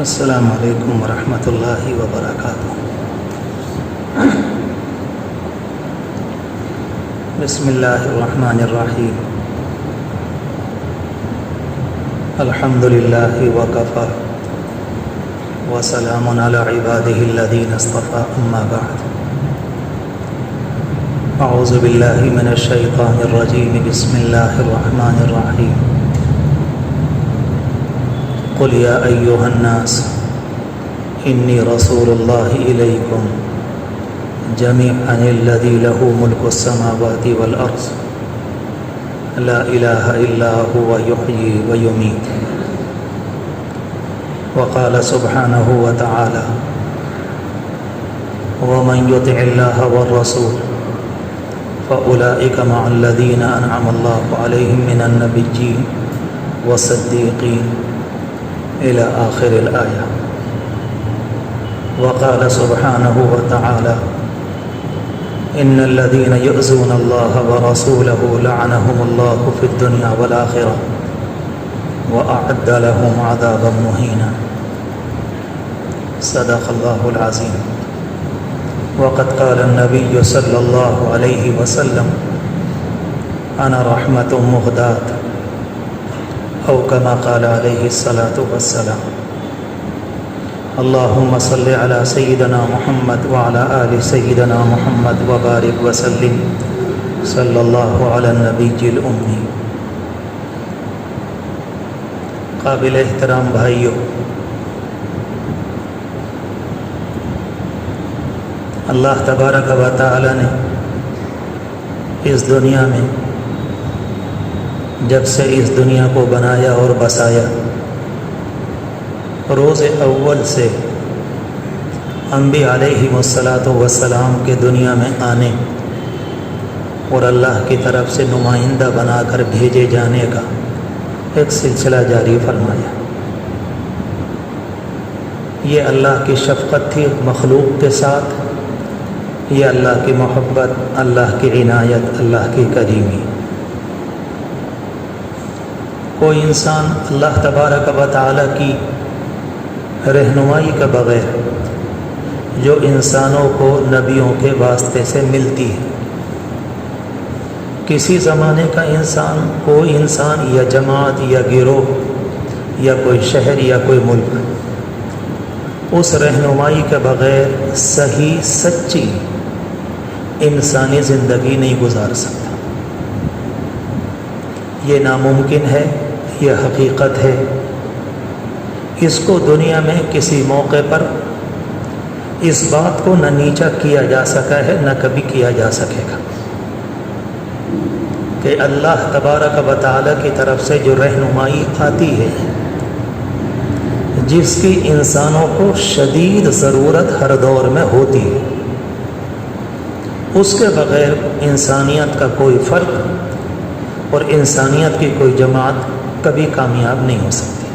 السلام علیکم ورحمۃ اللہ وبرکاتہ۔ بسم اللہ الرحمن الرحیم۔ الحمد للہ وکفی وسلام علی عبادہ الذین اصطفی، اما بعد۔ اعوذ باللہ من الشیطان الرجیم، بسم اللہ الرحمن الرحیم۔ قل یا ایہا الناس انی رسول اللہ الیکم جمیعا الذی لہ ملک السماوات والارض لا الہ الا هو یحیی ویمیت۔ وقال سبحانہ وتعالی ومن یطع اللہ والرسول فاولئک مع الذین انعم اللہ علیہم من النبیین والصدیقین إلى آخر الآية۔ وقال سبحانه وتعالى إن الذين يؤذون الله ورسوله لعنهم الله في الدنيا والآخرة وأعد لهم عذابا مهينا۔ صدق الله العظيم۔ وقد قال النبي صلى الله عليه وسلم أنا رحمة مهداة، او کما قال علیہ الصلاۃ والسلام۔ اللہم صل علی سیدنا محمد وعلی آل سیدنا محمد وبارک وسلم، صلی اللہ علی النبی الأمی۔ قابل احترام بھائیو، اللہ تبارک و تعالی نے اس دنیا میں جب سے اس دنیا کو بنایا اور بسایا، روز اول سے انبیاء علیہم السلام کے دنیا میں آنے اور اللہ کی طرف سے نمائندہ بنا کر بھیجے جانے کا ایک سلسلہ جاری فرمایا۔ یہ اللہ کی شفقت تھی مخلوق کے ساتھ، یہ اللہ کی محبت، اللہ کی عنایت، اللہ کی کریمی۔ کوئی انسان اللہ تبارک و تعالی کی رہنمائی کے بغیر جو انسانوں کو نبیوں کے واسطے سے ملتی ہے، کسی زمانے کا انسان، کوئی انسان یا جماعت یا گروہ یا کوئی شہر یا کوئی ملک، اس رہنمائی کے بغیر صحیح سچی انسانی زندگی نہیں گزار سکتا۔ یہ ناممکن ہے، یہ حقیقت ہے۔ اس کو دنیا میں کسی موقع پر اس بات کو نہ نیچا کیا جا سکا ہے، نہ کبھی کیا جا سکے گا کہ اللہ تبارک و تعالی کی طرف سے جو رہنمائی آتی ہے، جس کی انسانوں کو شدید ضرورت ہر دور میں ہوتی ہے، اس کے بغیر انسانیت کا کوئی فرق اور انسانیت کی کوئی جماعت کبھی کامیاب نہیں ہو سکتی۔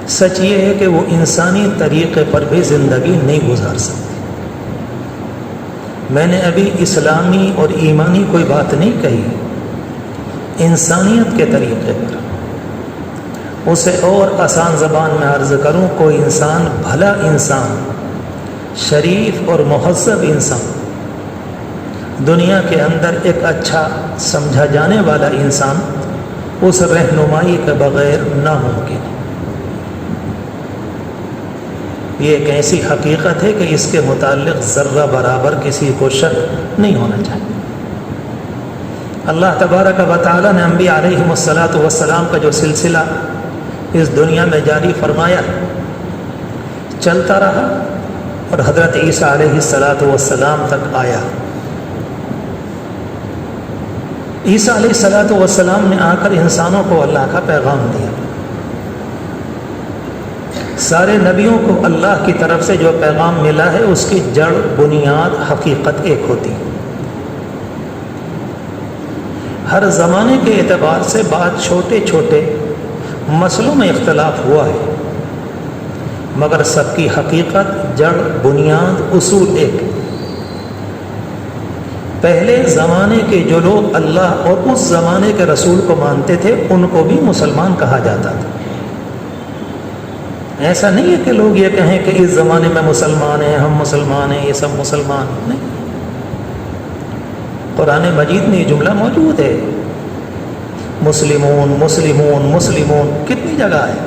سچ یہ ہے کہ وہ انسانی طریقے پر بھی زندگی نہیں گزار سکتی۔ میں نے ابھی اسلامی اور ایمانی کوئی بات نہیں کہی، انسانیت کے طریقے پر۔ اسے اور آسان زبان میں عرض کروں، کوئی انسان بھلا انسان، شریف اور مہذب انسان، دنیا کے اندر ایک اچھا سمجھا جانے والا انسان، اس رہنمائی کے بغیر ناممکن۔ یہ ایک ایسی حقیقت ہے کہ اس کے متعلق ذرہ برابر کسی کو شک نہیں ہونا چاہیے۔ اللہ تبارک و تعالی نے انبیاء علیہم السلام کا جو سلسلہ اس دنیا میں جاری فرمایا، چلتا رہا اور حضرت عیسیٰ علیہ السلام تک آیا۔ عیسیٰ علیہ السلام نے آ کر انسانوں کو اللہ کا پیغام دیا۔ سارے نبیوں کو اللہ کی طرف سے جو پیغام ملا ہے، اس کی جڑ، بنیاد، حقیقت ایک ہوتی۔ ہر زمانے کے اعتبار سے بات چھوٹے چھوٹے مسئلوں میں اختلاف ہوا ہے، مگر سب کی حقیقت، جڑ، بنیاد، اصول ایک۔ پہلے زمانے کے جو لوگ اللہ اور اس زمانے کے رسول کو مانتے تھے، ان کو بھی مسلمان کہا جاتا تھا۔ ایسا نہیں ہے کہ لوگ یہ کہیں کہ اس زمانے میں مسلمان ہیں، ہم مسلمان ہیں، یہ سب مسلمان نہیں۔ قرآن مجید میں یہ جملہ موجود ہے، مسلمون مسلمون مسلمون، کتنی جگہ ہے۔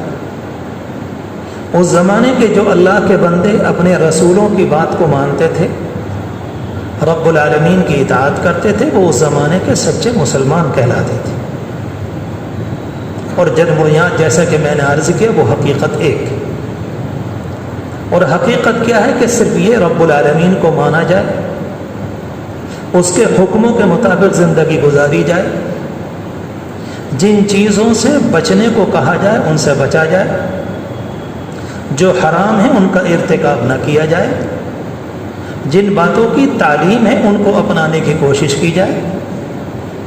اس زمانے کے جو اللہ کے بندے اپنے رسولوں کی بات کو مانتے تھے، رب العالمین کی اطاعت کرتے تھے، وہ اس زمانے کے سچے مسلمان کہلاتے تھے۔ اور جد بنیاد جیسا کہ میں نے عرض کیا، وہ حقیقت ایک، اور حقیقت کیا ہے کہ صرف یہ رب العالمین کو مانا جائے، اس کے حکموں کے مطابق زندگی گزاری جائے، جن چیزوں سے بچنے کو کہا جائے ان سے بچا جائے، جو حرام ہیں ان کا ارتکاب نہ کیا جائے، جن باتوں کی تعلیم ہے ان کو اپنانے کی کوشش کی جائے۔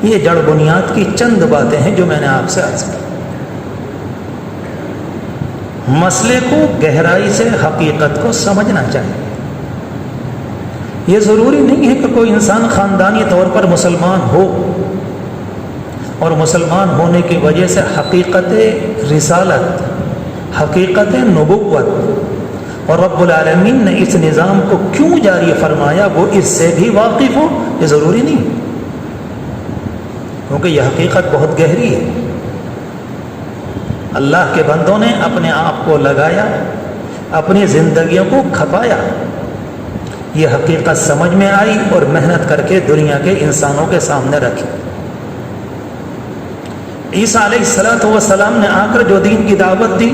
یہ جڑ بنیاد کی چند باتیں ہیں جو میں نے آپ سے عرض کی۔ مسئلے کو گہرائی سے، حقیقت کو سمجھنا چاہیے۔ یہ ضروری نہیں ہے کہ کوئی انسان خاندانی طور پر مسلمان ہو اور مسلمان ہونے کی وجہ سے حقیقت رسالت، حقیقت نبوت اور رب العالمین نے اس نظام کو کیوں جاری فرمایا وہ اس سے بھی واقف ہو، یہ ضروری نہیں، کیونکہ یہ حقیقت بہت گہری ہے۔ اللہ کے بندوں نے اپنے آپ کو لگایا، اپنی زندگیوں کو کھپایا، یہ حقیقت سمجھ میں آئی اور محنت کر کے دنیا کے انسانوں کے سامنے رکھی۔ عیسیٰ علیہ السلام نے آ کر جو دین کی دعوت دی،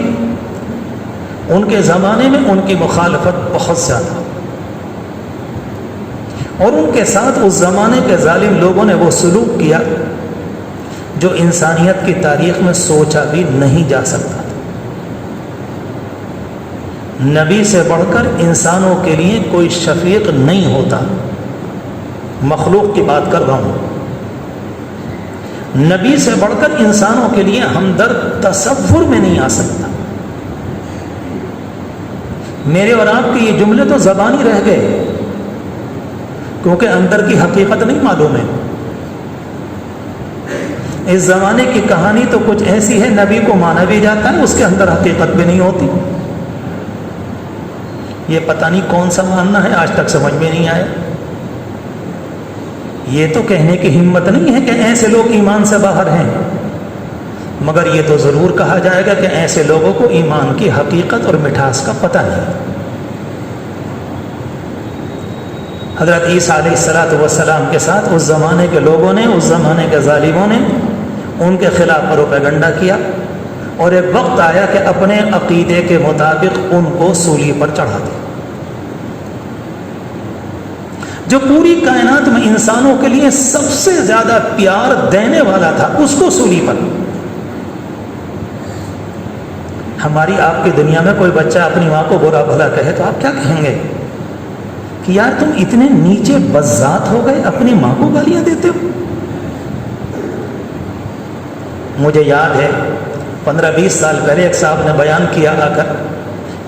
ان کے زمانے میں ان کی مخالفت بہت زیادہ، اور ان کے ساتھ اس زمانے کے ظالم لوگوں نے وہ سلوک کیا جو انسانیت کی تاریخ میں سوچا بھی نہیں جا سکتا تھا۔ نبی سے بڑھ کر انسانوں کے لیے کوئی شفیق نہیں ہوتا، مخلوق کی بات کر رہا ہوں۔ نبی سے بڑھ کر انسانوں کے لیے ہمدرد تصور میں نہیں آ سکتا۔ میرے اور آپ کے یہ جملے تو زبانی رہ گئے، کیونکہ اندر کی حقیقت نہیں معلوم ہے۔ اس زمانے کی کہانی تو کچھ ایسی ہے، نبی کو مانا بھی جاتا ہے، اس کے اندر حقیقت بھی نہیں ہوتی۔ یہ پتہ نہیں کون سا ماننا ہے، آج تک سمجھ میں نہیں آیا۔ یہ تو کہنے کی ہمت نہیں ہے کہ ایسے لوگ ایمان سے باہر ہیں، مگر یہ تو ضرور کہا جائے گا کہ ایسے لوگوں کو ایمان کی حقیقت اور مٹھاس کا پتہ نہیں۔ حضرت عیسیٰ علیہ السلام کے ساتھ اس زمانے کے لوگوں نے، اس زمانے کے ظالموں نے ان کے خلاف پروپیگنڈا کیا، اور ایک وقت آیا کہ اپنے عقیدے کے مطابق ان کو سولی پر چڑھا دیا۔ جو پوری کائنات میں انسانوں کے لیے سب سے زیادہ پیار دینے والا تھا، اس کو سولی پر۔ ہماری آپ کی دنیا میں کوئی بچہ اپنی ماں کو برا بھلا کہے تو آپ کیا کہیں گے کہ یار تم اتنے نیچے بذات ہو گئے، اپنی ماں کو گالیاں دیتے ہو۔ مجھے یاد ہے 15-20 سال پہلے ایک صاحب نے بیان کیا آ کر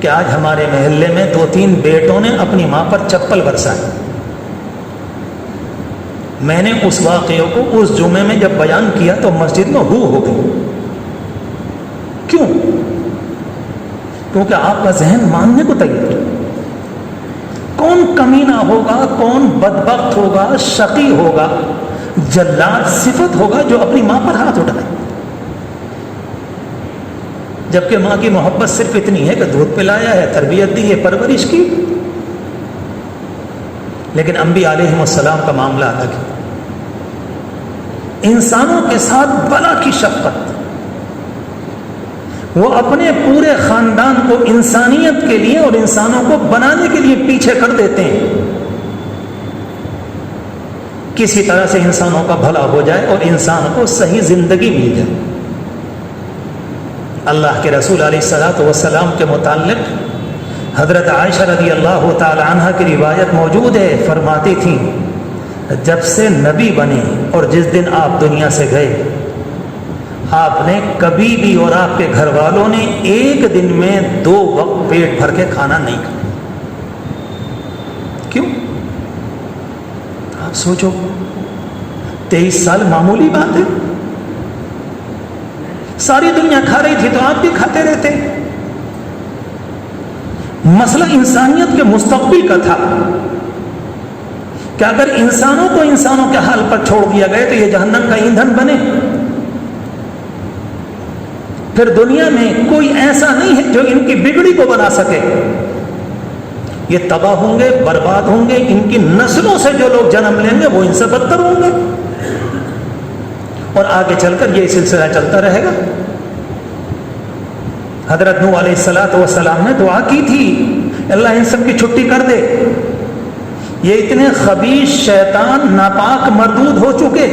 کہ آج ہمارے محلے میں 2-3 بیٹوں نے اپنی ماں پر چپل برسائی۔ میں نے اس واقعے کو اس جمعے میں جب بیان کیا تو مسجد میں ہو گئی۔ کیوں؟ کیونکہ آپ کا ذہن ماننے کو تیار ہے۔ کون کمینہ ہوگا، کون بدبخت ہوگا، شقی ہوگا، جلاد صفت ہوگا جو اپنی ماں پر ہاتھ اٹھائے، جبکہ ماں کی محبت صرف اتنی ہے کہ دودھ پلایا ہے، تربیت دی ہے، پرورش کی۔ لیکن انبیاء علیہم السلام کا معاملہ الگ ہے۔ انسانوں کے ساتھ بلا کی شفقت، وہ اپنے پورے خاندان کو انسانیت کے لیے اور انسانوں کو بنانے کے لیے پیچھے کر دیتے ہیں، کسی طرح سے انسانوں کا بھلا ہو جائے اور انسان کو صحیح زندگی مل جائے۔ اللہ کے رسول علیہ السلام کے متعلق حضرت عائشہ رضی اللہ تعالی عنہ کی روایت موجود ہے، فرماتی تھیں جب سے نبی بنے اور جس دن آپ دنیا سے گئے، آپ نے کبھی بھی اور آپ کے گھر والوں نے ایک دن میں 2 وقت پیٹ بھر کے کھانا نہیں کھایا۔ کیوں؟ آپ سوچو، 23 سال معمولی بات ہے، ساری دنیا کھا رہی تھی تو آپ بھی کھاتے رہتے۔ مسئلہ انسانیت کے مستقبل کا تھا کہ اگر انسانوں کو انسانوں کے حال پر چھوڑ دیا گیا تو یہ جہنم کا ایندھن بنے. پھر دنیا میں کوئی ایسا نہیں ہے جو ان کی بگڑی کو بنا سکے. یہ تباہ ہوں گے, برباد ہوں گے. ان کی نسلوں سے جو لوگ جنم لیں گے وہ ان سے بدتر ہوں گے, اور آگے چل کر یہ سلسلہ چلتا رہے گا. حضرت نوح علیہ السلام نے دعا کی تھی, اللہ ان سب کی چھٹی کر دے. یہ اتنے خبیث شیطان ناپاک مردود ہو چکے,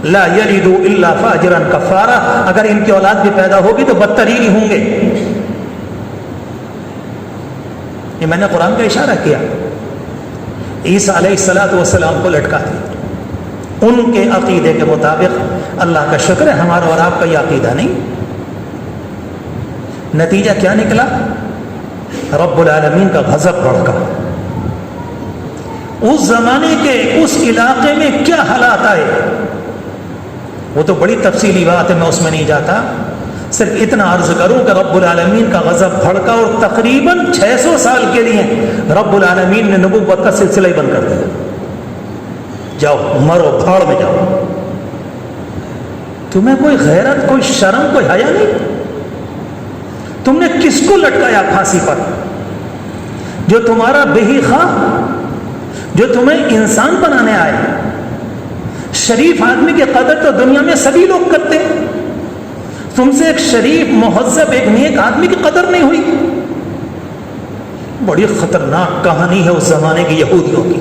لا یلدوا الا فاجرا کفارا. اگر ان کی اولاد بھی پیدا ہوگی تو بدترین ہی ہوں گے. یہ میں نے قرآن کا اشارہ کیا. عیسیٰ علیہ السلام کو لٹکا دیا ان کے عقیدے کے مطابق. اللہ کا شکر ہے ہمارا اور آپ کا یہ عقیدہ نہیں. نتیجہ کیا نکلا؟ رب العالمین کا غضب بڑھا. اس زمانے کے اس علاقے میں کیا حالات آئے وہ تو بڑی تفصیلی بات ہے, میں اس میں نہیں جاتا. صرف اتنا عرض کروں کہ رب العالمین کا غضب بھڑکا اور تقریباً 600 سال کے لیے رب العالمین نے نبوت کا سلسلہ ہی بند کر دیا. جاؤ مرو, بھاڑ میں جاؤ. تمہیں کوئی غیرت, کوئی شرم, کوئی حیا نہیں؟ تم نے کس کو لٹکایا پھانسی پر؟ جو تمہارا بہی خواہ, جو تمہیں انسان بنانے آئے. شریف آدمی کی قدر تو دنیا میں سبھی لوگ کرتے, تم سے ایک شریف, مہذب, ایک نیک آدمی کی قدر نہیں ہوئی. بڑی خطرناک کہانی ہے اس زمانے کی یہودیوں کی.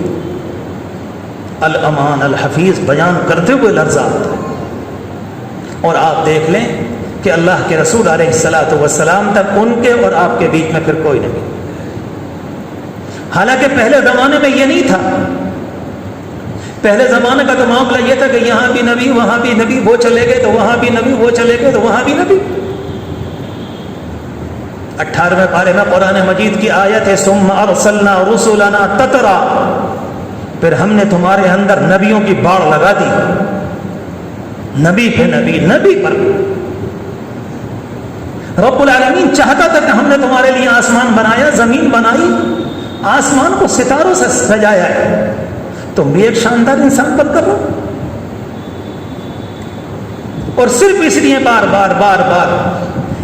الامان الحفیظ بیان کرتے ہوئے لرزات. اور آپ دیکھ لیں کہ اللہ کے رسول علیہ السلام تک ان کے اور آپ کے بیچ میں پھر کوئی نہیں. حالانکہ پہلے زمانے میں یہ نہیں تھا. پہلے زمانے کا تو معاملہ یہ تھا کہ یہاں بھی نبی, وہاں بھی نبی, وہ چلے گئے تو وہاں بھی نبی, وہ چلے گئے تو وہاں بھی نبی. 18ویں پارے میں قرآن مجید کی آیت ہے, ثم ارسلنا رسلنا تترا. پھر ہم نے تمہارے اندر نبیوں کی باڑ لگا دی, نبی پہ نبی, نبی پر. رب العالمین چاہتا تھا کہ ہم نے تمہارے لیے آسمان بنایا, زمین بنائی, آسمان کو ستاروں سے سجایا ہے, تم بھی ایک شاندار انسان پر کر رہو. اور صرف اس لیے بار بار بار بار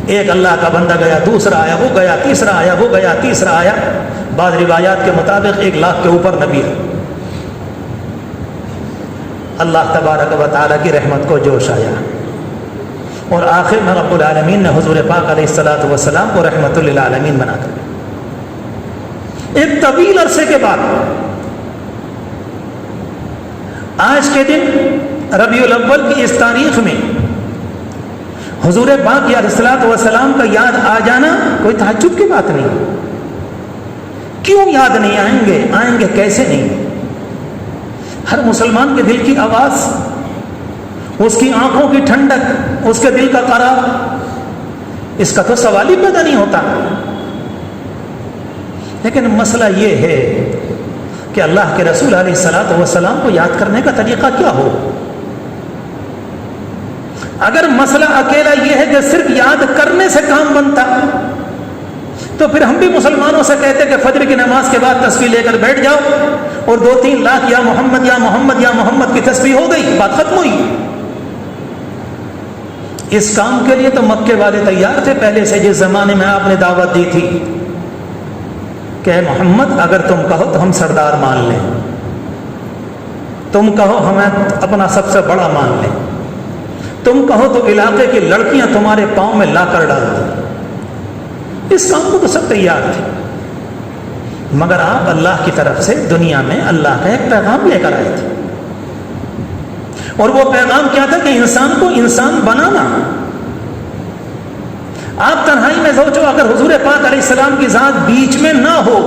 ایک اللہ کا بندہ گیا, دوسرا آیا, وہ گیا, تیسرا آیا, وہ گیا, تیسرا آیا. بعض روایات کے مطابق 1 لاکھ کے اوپر نبی ہے. اللہ تبارک و تعالیٰ کی رحمت کو جوش آیا, اور آخر میں رب العالمین نے حضور پاک علیہ السلام کو رحمت للعالمین بنا کر ایک طویل عرصے کے بعد آج کے دن ربیع الاول کی اس تاریخ میں حضور پاک علیہ السلام کا یاد آ جانا کوئی تعجب کی بات نہیں. کیوں یاد نہیں آئیں گے؟ آئیں گے کیسے نہیں؟ ہر مسلمان کے دل کی آواز, اس کی آنکھوں کی ٹھنڈک, اس کے دل کا قرار, اس کا تو سوال ہی پیدا نہیں ہوتا. لیکن مسئلہ یہ ہے کہ اللہ کے رسول علیہ السلام کو یاد کرنے کا طریقہ کیا ہو. اگر مسئلہ اکیلا یہ ہے کہ صرف یاد کرنے سے کام بنتا تو پھر ہم بھی مسلمانوں سے کہتے کہ فجر کی نماز کے بعد تسبیح لے کر بیٹھ جاؤ اور 2-3 لاکھ یا محمد یا محمد یا محمد کی تسبیح ہو گئی, بات ختم ہوئی. اس کام کے لیے تو مکے والے تیار تھے پہلے سے. جس زمانے میں آپ نے دعوت دی تھی کہ محمد اگر تم کہو تو ہم سردار مان لیں, تم کہو ہمیں اپنا سب سے بڑا مان لیں, تم کہو تو علاقے کی لڑکیاں تمہارے پاؤں میں لا کر ڈال دیں. اس کام کو تو سب تیار تھے, مگر آپ اللہ کی طرف سے دنیا میں اللہ کا ایک پیغام لے کر آئے تھے. اور وہ پیغام کیا تھا کہ انسان کو انسان بنانا. آپ تنہائی میں سوچو, اگر حضور پاک علیہ السلام کی ذات بیچ میں نہ ہو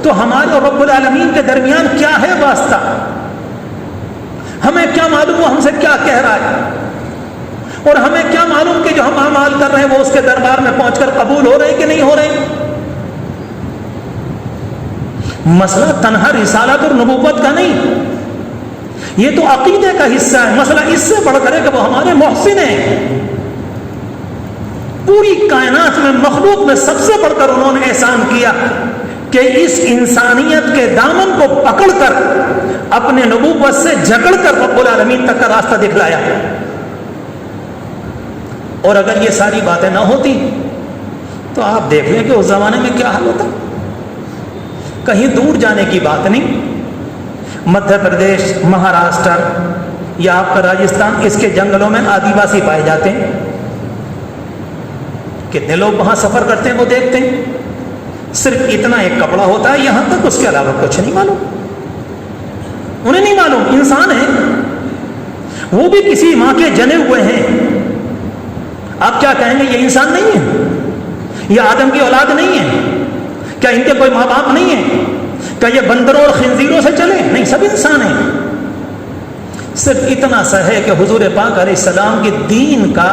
تو ہمارے اور رب العالمین کے درمیان کیا ہے واسطہ؟ ہمیں کیا معلوم وہ ہم سے کیا کہہ رہا ہے, اور ہمیں کیا معلوم کہ جو ہم اعمال کر رہے ہیں وہ اس کے دربار میں پہنچ کر قبول ہو رہے ہیں کہ نہیں ہو رہے. مسئلہ تنہا رسالت اور نبوت کا نہیں, یہ تو عقیدے کا حصہ ہے. مسئلہ اس سے بڑھ کر ہے کہ وہ ہمارے محسن ہیں. پوری کائنات میں مخلوق میں سب سے بڑھ کر انہوں نے احسان کیا کہ اس انسانیت کے دامن کو پکڑ کر اپنے نبوت سے جکڑ کر رب العالمین تک کا راستہ دکھلایا. اور اگر یہ ساری باتیں نہ ہوتی تو آپ دیکھ لیں کہ اس زمانے میں کیا حال ہوتا. کہیں دور جانے کی بات نہیں، مدھیہ پردیش، مہاراشٹر یا آپ کا راجستھان، اس کے جنگلوں میں آدیواسی پائے جاتے ہیں. کتنے لوگ وہاں سفر کرتے ہیں وہ دیکھتے ہیں. صرف اتنا ایک کپڑا ہوتا ہے یہاں تک، اس کے علاوہ کچھ نہیں معلوم. انہیں نہیں معلوم انسان ہے، وہ بھی کسی ماں کے جنے ہوئے ہیں. آپ کیا کہیں گے یہ انسان نہیں ہے؟ یہ آدم کی اولاد نہیں ہے؟ کیا ان کے کوئی ماں باپ نہیں ہیں؟ کیا یہ بندروں اور خنزیروں سے چلے؟ نہیں، سب انسان ہیں. صرف اتنا سا ہے کہ حضور پاک علیہ السلام کے دین کا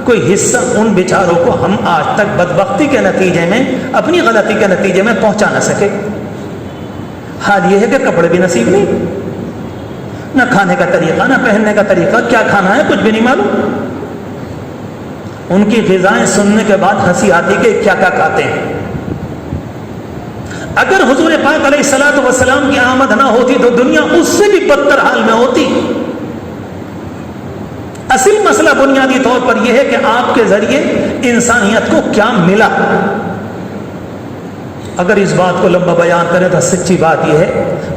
کوئی حصہ ان بیچاروں کو ہم آج تک بدبختی کے نتیجے میں، اپنی غلطی کے نتیجے میں پہنچا نہ سکے. حال یہ ہے کہ کپڑے بھی نصیب نہیں، نہ کھانے کا طریقہ، نہ پہننے کا طریقہ، کیا کھانا ہے کچھ بھی نہیں معلوم. ان کی غذائیں سننے کے بعد ہنسی آتی کہ کیا کیا کھاتے ہیں. اگر حضور پاک علیہ الصلوۃ والسلام کی آمد نہ ہوتی تو دنیا اس سے بھی بدتر حال میں ہوتی. اصل مسئلہ بنیادی طور پر یہ ہے کہ آپ کے ذریعے انسانیت کو کیا ملا. اگر اس بات کو لمبا بیان کریں تو سچی بات یہ ہے،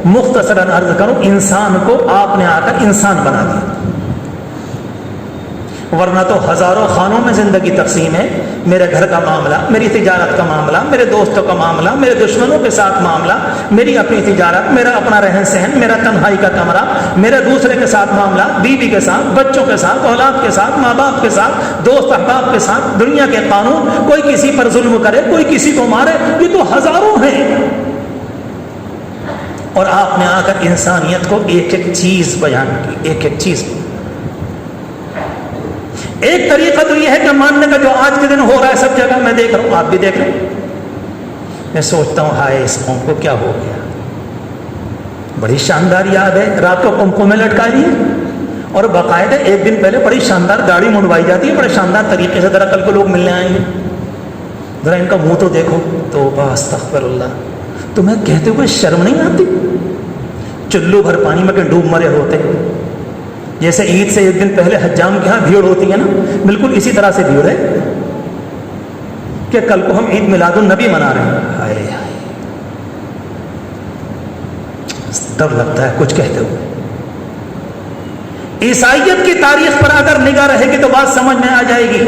مختصراً عرض کروں، انسان کو آپ نے آ کر انسان بنا دیا. ورنہ تو ہزاروں خانوں میں زندگی تقسیم ہے. میرے گھر کا معاملہ، میری تجارت کا معاملہ، میرے دوستوں کا معاملہ، میرے دشمنوں کے ساتھ معاملہ، میری اپنی تجارت، میرا اپنا رہن سہن، میرا تنہائی کا کمرہ، میرے دوسرے کے ساتھ معاملہ، بیوی کے ساتھ، بچوں کے ساتھ، اولاد کے ساتھ، ماں باپ کے ساتھ، دوست احباب کے ساتھ، دنیا کے قانون، کوئی کسی پر ظلم کرے، کوئی کسی کو مارے، یہ تو ہزاروں ہیں. اور آپ نے آ کر انسانیت کو ایک ایک چیز بیان کی، ایک ایک چیز. ایک طریقہ تو یہ ہے کہ ماننے کا جو آج کے دن ہو رہا ہے سب جگہ، میں دیکھ رہا ہوں، آپ بھی دیکھ رہے ہیں. میں سوچتا ہوں ہائے اس قوم کو کیا ہو گیا. بڑی شاندار یاد ہے، رات کو قمقم میں لٹکائی دی اور باقاعدہ ایک دن پہلے بڑی شاندار گاڑی منڈوائی جاتی ہے بڑے شاندار طریقے سے. ذرا کل کو لوگ ملنے آئیں گے، ذرا ان کا منہ تو دیکھو. توبہ استغفر اللہ. تمہیں کہتے ہوئے شرم نہیں آتی؟ چلو بھر پانی میں کہ ڈوب مرے ہوتے. جیسے عید سے ایک دن پہلے حجام کے ہاں بھیڑ ہوتی ہے نا، بالکل اسی طرح سے بھیڑ ہے کہ کل کو ہم عید میلاد النبی منا رہے ہیں. ہائے ہائے، ڈر لگتا ہے کچھ کہتے ہوئے. عیسائیت کی تاریخ پر اگر نگاہ رہے گی تو بات سمجھ میں آ جائے گی،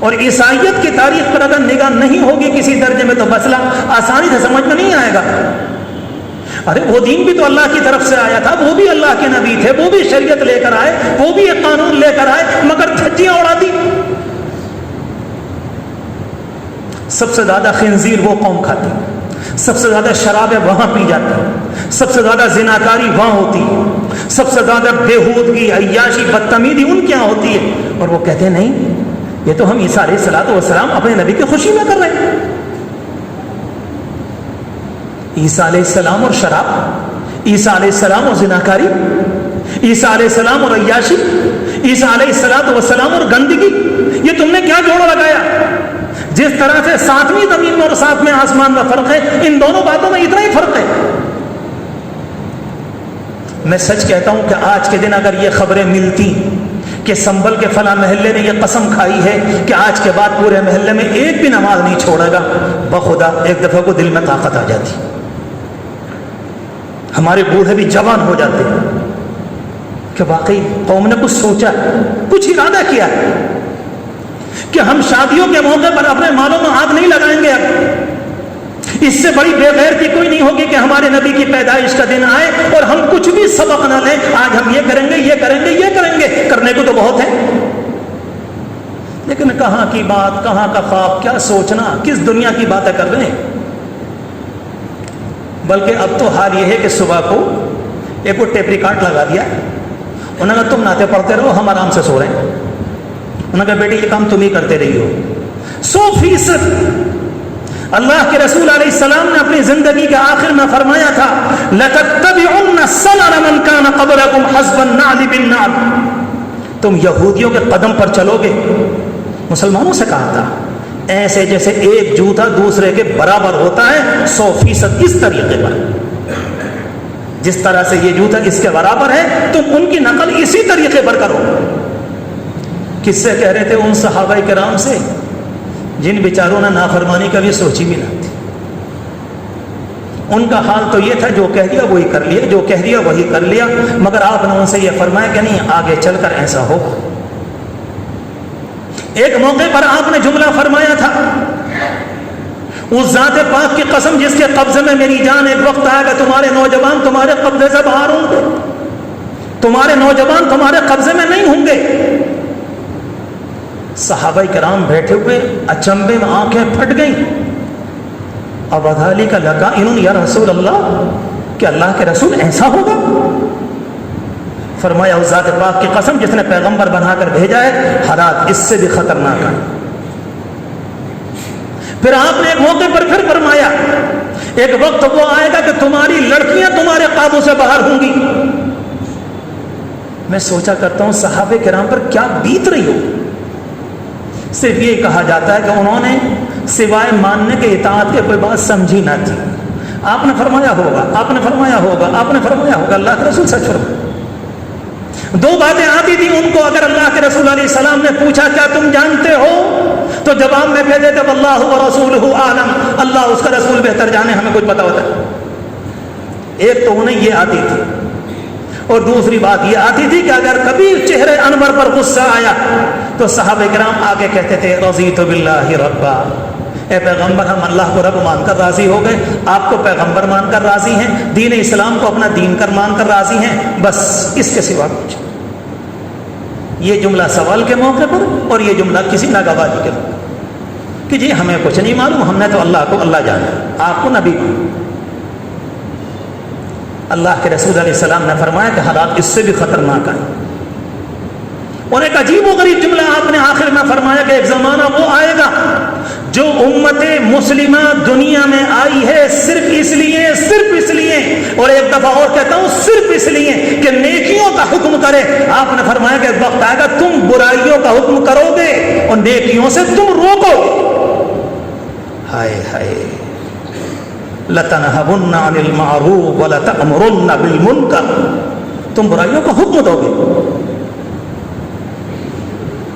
اور عیسائیت کی تاریخ پر اگر نگاہ نہیں ہوگی کسی درجے میں تو مسئلہ آسانی سے سمجھ میں نہیں آئے گا. ارے وہ دین بھی تو اللہ کی طرف سے آیا تھا، وہ بھی اللہ کے نبی تھے، وہ بھی شریعت لے کر آئے، وہ بھی ایک قانون لے کر آئے، مگر دھجیاں اڑا دی. سب سے زیادہ خنزیر وہ قوم کھاتی، سب سے زیادہ شرابیں وہاں پی جاتی، سب سے زیادہ زناکاری وہاں ہوتی، سب سے زیادہ بےہودگی، عیاشی، بدتمیزی ان کے یہاں ہوتی ہے. اور وہ کہتے ہیں نہیں، یہ تو ہم عیسیٰ علیہ الصلوۃ والسلام اپنے نبی کی خوشی میں کر رہے ہیں. عیسیٰ علیہ السلام اور شراب، عیسیٰ علیہ السلام اور زناکاری، عیسیٰ علیہ السلام اور عیاشی، عیسیٰ علیہ الصلوۃ والسلام اور گندگی، یہ تم نے کیا جوڑ لگایا؟ جس طرح سے 7ویں زمین میں اور 7ویں آسمان میں فرق ہے، ان دونوں باتوں میں اتنا ہی فرق ہے. میں سچ کہتا ہوں کہ آج کے دن اگر یہ خبریں ملتی کہ سنبل کے فلاں محلے نے یہ قسم کھائی ہے کہ آج کے بعد پورے محلے میں ایک بھی نماز نہیں چھوڑے گا، بخدا ایک دفعہ کو دل میں طاقت آ جاتی. ہمارے بوڑھے بھی جوان ہو جاتے کہ واقعی قوم نے کچھ سوچا، کچھ ارادہ کیا کہ ہم شادیوں کے موقع پر اپنے مالوں میں آگ نہیں لگائیں گے. اب اس سے بڑی بے غیرتی کوئی نہیں ہوگی کہ ہمارے نبی کی پیدائش کا دن آئے اور ہم کچھ بھی سبق نہ لیں. آج ہم یہ کریں گے، یہ کریں گے، یہ کریں گے. کرنے کو تو بہت ہے، لیکن کہاں کی بات، کہاں کا خواب، کیا سوچنا، کس دنیا کی باتیں کر رہے ہیں. بلکہ اب تو حال یہ ہے کہ صبح کو ایک وہ ٹیپ ریکارڈ لگا دیا، انہوں نے تم نعتیں پڑھتے رہو، ہم آرام سے سو رہے ہیں. انہوں نے کہا بیٹی یہ کام تم ہی کرتے رہی ہو. 100% اللہ کے رسول علیہ السلام نے اپنی زندگی کے آخر میں فرمایا تھا لَتَتَّبِعُنَّ سَنَنَ مَنْ كَانَ قَبْلَكُمْ حَذْوَ النَّعْلِ بِالنَّعْلِ. تم یہودیوں کے قدم پر چلو گے، مسلمانوں سے کہا تھا ایسے جیسے ایک جوتا دوسرے کے برابر ہوتا ہے 100% اس طریقے پر، جس طرح سے یہ جوتا اس کے برابر ہے تم ان کی نقل اسی طریقے پر کرو۔ کس سے کہہ رہے تھے؟ ان صحابہ کرام سے جن بیچاروں نے نافرمانی کبھی سوچی بھی نہ تھی۔ ان کا حال تو یہ تھا جو کہہ دیا وہی کر لیا، جو کہہ دیا وہی کر لیا، مگر آپ نے ان سے یہ فرمایا کہ نہیں آگے چل کر ایسا ہوگا۔ ایک موقع پر آپ نے جملہ فرمایا تھا، اس ذات پاک کی قسم جس کے قبضے میں میری جان، ایک وقت آئے گا تمہارے نوجوان تمہارے قبضے سے باہر ہوں گے، تمہارے نوجوان تمہارے قبضے میں نہیں ہوں گے۔ صحابہ کرام بیٹھے ہوئے اچنبے میں آنکھیں پھٹ گئیں۔ اب ادھالی کا لگا انہوں یا رسول اللہ کہ اللہ کے رسول ایسا ہوگا؟ فرمایا اس ذات پاک کی قسم جس نے پیغمبر بنا کر بھیجا ہے حالات اس سے بھی خطرناک ہیں۔ پھر آپ نے ایک موقع پر پھر فرمایا ایک وقت وہ آئے گا کہ تمہاری لڑکیاں تمہارے قابو سے باہر ہوں گی۔ میں سوچا کرتا ہوں صحابہ کرام پر کیا بیت رہی ہو۔ صرف یہ کہا جاتا ہے کہ انہوں نے سوائے ماننے کے اطاعت کے کوئی بات سمجھی نہ تھی۔ آپ نے فرمایا ہوگا، آپ نے فرمایا ہوگا، آپ نے فرمایا ہوگا، اللہ کے رسول سچ فرمایا۔ دو باتیں آتی تھی ان کو، اگر اللہ کے رسول علیہ السلام نے پوچھا کیا تم جانتے ہو تو جواب میں کہہ دیتے واللہ ورسولہ اعلم، اللہ اس کا رسول بہتر جانے، ہمیں کچھ پتا ہوتا ہے۔ ایک تو انہیں یہ آتی تھی، اور دوسری بات یہ آتی تھی کہ اگر کبھی چہرے انور پر غصہ آیا تو صحابہ کرام آگے کہتے تھے رضیت باللہ ربا، اے پیغمبر ہم اللہ کو رب مان کر راضی ہو گئے، آپ کو پیغمبر مان کر راضی ہیں، دین اسلام کو اپنا دین کر مان کر راضی ہیں، بس اس کے سوا کچھ۔ یہ جملہ سوال کے موقع پر اور یہ جملہ کسی ناگواری کے موقع کہ جی ہمیں کچھ نہیں معلوم، ہم نے تو اللہ کو اللہ جانا، آپ کو نبی کو۔ اللہ کے رسول علیہ السلام نے فرمایا کہ حالات اس سے بھی خطرناک ہیں۔ اور ایک عجیب و غریب جملہ آپ نے آخر میں فرمایا کہ ایک زمانہ وہ آئے گا جو امت مسلمہ دنیا میں آئی ہے صرف اس لیے، اور ایک دفعہ اور کہتا ہوں صرف اس لیے کہ نیکیوں کا حکم کرے۔ آپ نے فرمایا کہ ایک وقت آئے گا تم برائیوں کا حکم کرو گے اور نیکیوں سے تم روکو گے۔ ہائے ہائے، لَتَنْهَوُنَّ عَنِ الْمَعْرُوفِ وَلَتَأْمُرُنَّ بِالْمُنْكَرِ، تم برائیوں کا حکم دو گے۔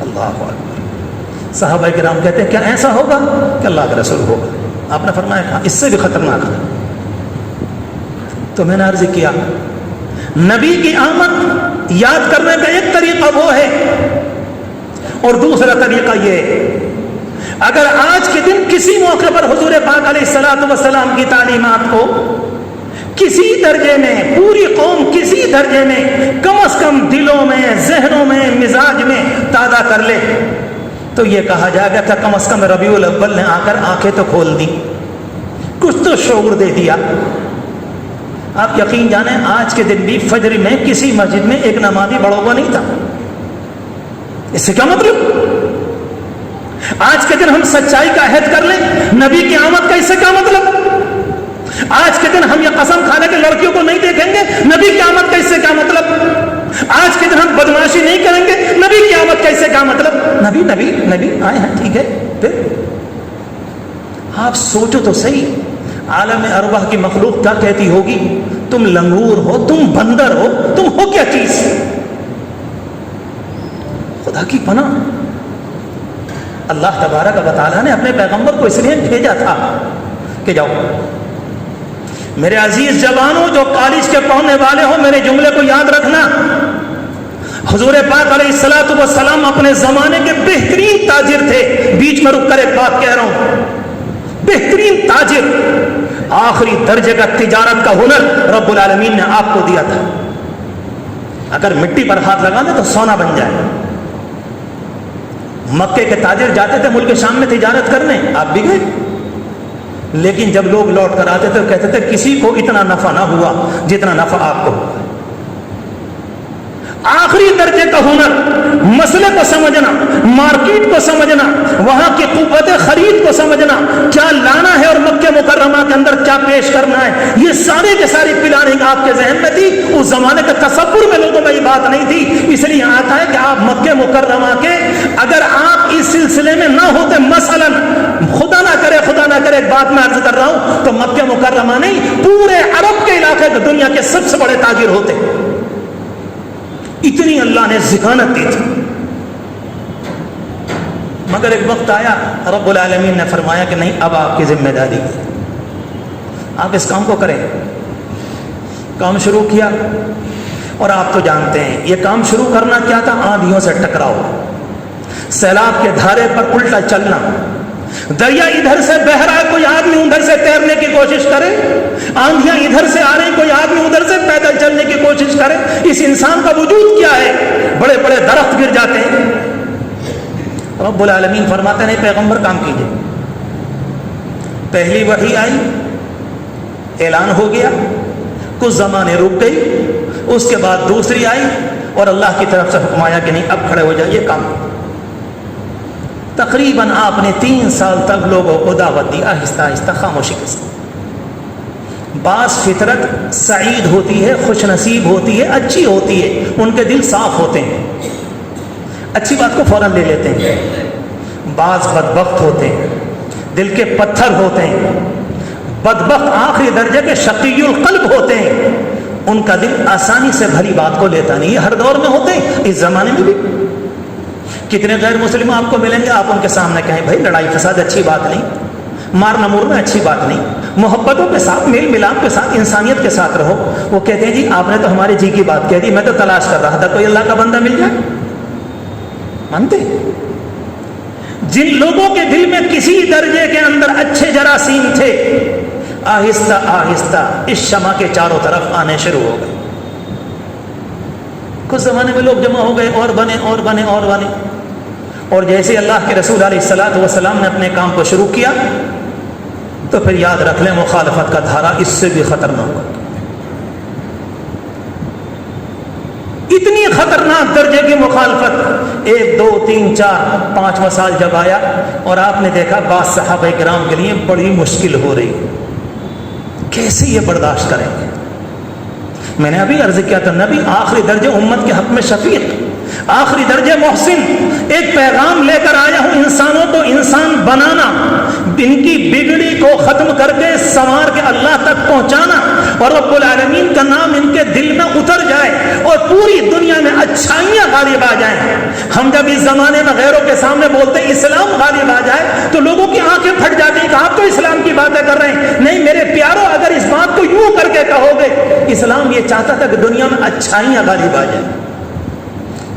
اللہ اکبر۔ صحابہ کرام کہتے ہیں کیا ایسا ہوگا کہ اللہ کا رسول ہوگا؟ آپ نے فرمایا کہا اس سے بھی خطرناک ہے۔ تو میں نے عرض کیا نبی کی آمد یاد کرنے کا ایک طریقہ وہ ہے، اور دوسرا طریقہ یہ، اگر آج کے دن کسی موقع پر حضور پاک علیہ الصلوۃ والسلام کی تعلیمات کو کسی درجے میں، پوری قوم کسی درجے میں کم از کم دلوں میں، ذہنوں میں، مزاج میں تازہ کر لے تو یہ کہا جائے گا کہ کم از کم ربیع الاول نے آ کر آنکھیں تو کھول دی، کچھ تو شعور دے دیا۔ آپ یقین جانیں آج کے دن بھی فجر میں کسی مسجد میں ایک نمازی بڑا ہوا نہیں تھا۔ اس سے کیا مطلب؟ آج کے دن ہم سچائی کا عہد کر لیں نبی کی آمد کا، اس سے کیا مطلب؟ آج کے دن ہم یہ قسم کھا لیں کہ لڑکیوں کو نہیں دیکھیں گے نبی کی آمد کا، اس سے کیا مطلب؟ آج کے دن ہم بدماشی نہیں کریں گے نبی کی آمد کا، اس سے کیا مطلب؟ نبی نبی نبی آئے ہیں، ٹھیک ہے، پھر آپ سوچو تو صحیح، عالم ارواح کی مخلوق کیا کہتی ہوگی؟ تم لنگور ہو، تم بندر ہو، تم ہو کیا چیز؟ خدا کی پناہ، اللہ تبارک و تعالیٰ نے اپنے پیغمبر کو اس لیے بھیجا تھا کہ جاؤ میرے عزیز جوانوں جو کالج کے پڑھنے والے ہو، میرے جملے کو یاد رکھنا، حضور پاک علیہ الصلوۃ والسلام اپنے زمانے کے بہترین تاجر تھے۔ بیچ میں رک کر ایک بات کہہ رہا ہوں، بہترین تاجر، آخری درجے کا تجارت کا ہنر رب العالمین نے آپ کو دیا تھا۔ اگر مٹی پر ہاتھ لگا دے تو سونا بن جائے۔ مکے کے تاجر جاتے تھے ملک شام میں تجارت کرنے، آپ بھی گئے، لیکن جب لوگ لوٹ کر آتے تھے کہتے تھے کسی کو اتنا نفع نہ ہوا جتنا نفع آپ کو ہوا۔ آخری درجے کا ہنر، مسئلے کو سمجھنا، مارکیٹ کو سمجھنا، وہاں کی قوت خرید کو سمجھنا، کیا لانا ہے اور مکہ مکرمہ کے اندر کیا پیش کرنا ہے، یہ سارے کے ساری پلاننگ آپ کے ذہن میں تھی۔ اس زمانے کے تصور میں لوگوں میں یہ بات نہیں تھی، اس لیے آتا ہے کہ آپ مکہ مکرمہ کے اگر آپ اس سلسلے ہوتے مثلا خدا نہ کرے ایک بات میں عرض کر رہا ہوں تو مکہ مکرمہ نہیں پورے عرب کے علاقے کے دنیا کے سب سے بڑے تاجر ہوتے، اتنی اللہ نے ذکانت دی تھی. مگر ایک وقت آیا رب العالمین نے فرمایا کہ نہیں، اب آپ کی ذمہ داری ہے، آپ اس کام کو کریں. کام شروع کیا اور آپ تو جانتے ہیں یہ کام شروع کرنا کیا تھا، آندھیوں سے ٹکراؤ، سیلاب کے دھارے پر الٹا چلنا، دریا ادھر سے بہ رہا ہے کوئی آدمی ادھر سے تیرنے کی کوشش کرے، آندھیاں ادھر سے آ رہی کوئی آدمی ادھر سے پیدل چلنے کی کوشش کرے. اس انسان کا وجود کیا ہے؟ بڑے بڑے درخت گر جاتے ہیں. رب العالمین فرماتے نہیں پیغمبر کام کیجئے. پہلی وحی آئی، اعلان ہو گیا، کچھ زمانے رک گئی، اس کے بعد دوسری آئی اور اللہ کی طرف سے حکم آیا کہ نہیں اب کھڑے ہو جائیے کام. تقریباً آپ نے 3 سال تک لوگوں کو دعوت دی، آہستہ آہستہ خاموشی کے ساتھ. بعض فطرت سعید ہوتی ہے، خوش نصیب ہوتی ہے، اچھی ہوتی ہے، ان کے دل صاف ہوتے ہیں، اچھی بات کو فوراً لے لیتے ہیں. بعض بدبخت ہوتے ہیں، دل کے پتھر ہوتے ہیں، بدبخت آخری درجے کے شقی القلب ہوتے ہیں، ان کا دل آسانی سے بھلی بات کو لیتا نہیں. یہ ہر دور میں ہوتے ہیں، اس زمانے میں بھی. کتنے غیر مسلم آپ کو ملیں گے، آپ ان کے سامنے کہیں بھائی لڑائی فساد اچھی بات نہیں، مارنا مورنا اچھی بات نہیں، محبتوں کے ساتھ میل ملاپ کے ساتھ انسانیت کے ساتھ رہو. وہ کہتے ہیں جی آپ نے تو ہمارے جی کی بات کہہ دی، میں تو تلاش کر رہا تھا کوئی اللہ کا بندہ مل جائے. مانتے جن لوگوں کے دل میں کسی درجے کے اندر اچھے جراثیم تھے، آہستہ آہستہ اس شمع کے چاروں طرف آنے شروع ہو گئے. کچھ زمانے میں لوگ جمع ہو گئے اور بنے، اور جیسے اللہ کے رسول علیہ الصلوۃ والسلام نے اپنے کام کو شروع کیا تو پھر یاد رکھ لیں مخالفت کا دھارا اس سے بھی خطرناک ہوگا. اتنی خطرناک درجے کی مخالفت 1 2 3 4 5واں سال جب آیا اور آپ نے دیکھا بعض صحابہ کرام کے لیے بڑی مشکل ہو رہی، کیسے یہ برداشت کریں گے. میں نے ابھی عرض کیا تھا نبی آخری درجے امت کے حق میں شفیق، آخری درجے محسن، ایک پیغام لے کر آیا ہوں انسانوں کو انسان بنانا، ان کی بگڑی کو ختم کر کے سنوار کے اللہ تک پہنچانا اور رب العالمین کا نام ان کے دل میں اتر جائے اور پوری دنیا میں اچھائیاں غالب آ جائیں. ہم جب اس زمانے میں غیروں کے سامنے بولتے ہیں اسلام غالب آ جائے تو لوگوں کی آنکھیں پھٹ جاتی ہیں کہ آپ تو اسلام کی باتیں کر رہے ہیں. نہیں میرے پیاروں، اگر اس بات کو یوں کر کے کہو گے اسلام یہ چاہتا تھا کہ دنیا میں اچھائیاں غالب آ جائیں،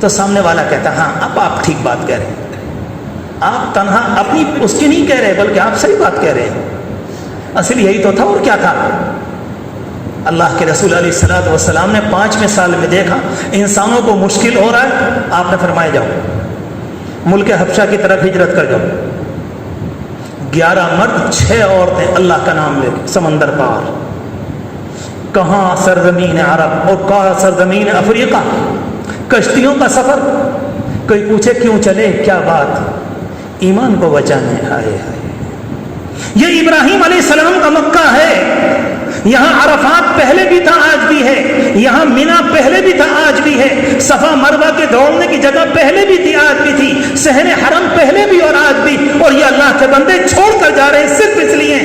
تو سامنے والا کہتا ہاں اب آپ ٹھیک بات کہہ رہے ہیں، آپ تنہا اپنی اس کی نہیں کہہ رہے بلکہ آپ صحیح بات کہہ رہے ہیں، اصل یہی تو تھا اور کیا تھا. اللہ کے رسول علیہ الصلوۃ والسلام نے 5ویں سال میں دیکھا انسانوں کو مشکل ہو رہا ہے، آپ نے فرمایا جاؤ ملک حبشہ کی طرف ہجرت کر جاؤ. 11 مرد 6 عورتیں اللہ کا نام لے سمندر پار، کہاں سرزمین عرب اور کہاں سرزمین افریقہ، کشتیوں کا سفر. کوئی پوچھے کیوں چلے، کیا بات، ایمان کو بچانے. ہائے ہائے، یہ ابراہیم علیہ السلام کا مکہ ہے، یہاں عرفات پہلے بھی تھا آج بھی ہے، یہاں مینا پہلے بھی تھا آج بھی ہے، صفا مروہ کے دوڑنے کی جگہ پہلے بھی تھی آج بھی تھی، صحن حرم پہلے بھی اور آج بھی. اور یہ اللہ کے بندے چھوڑ کر جا رہے ہیں صرف اس لیے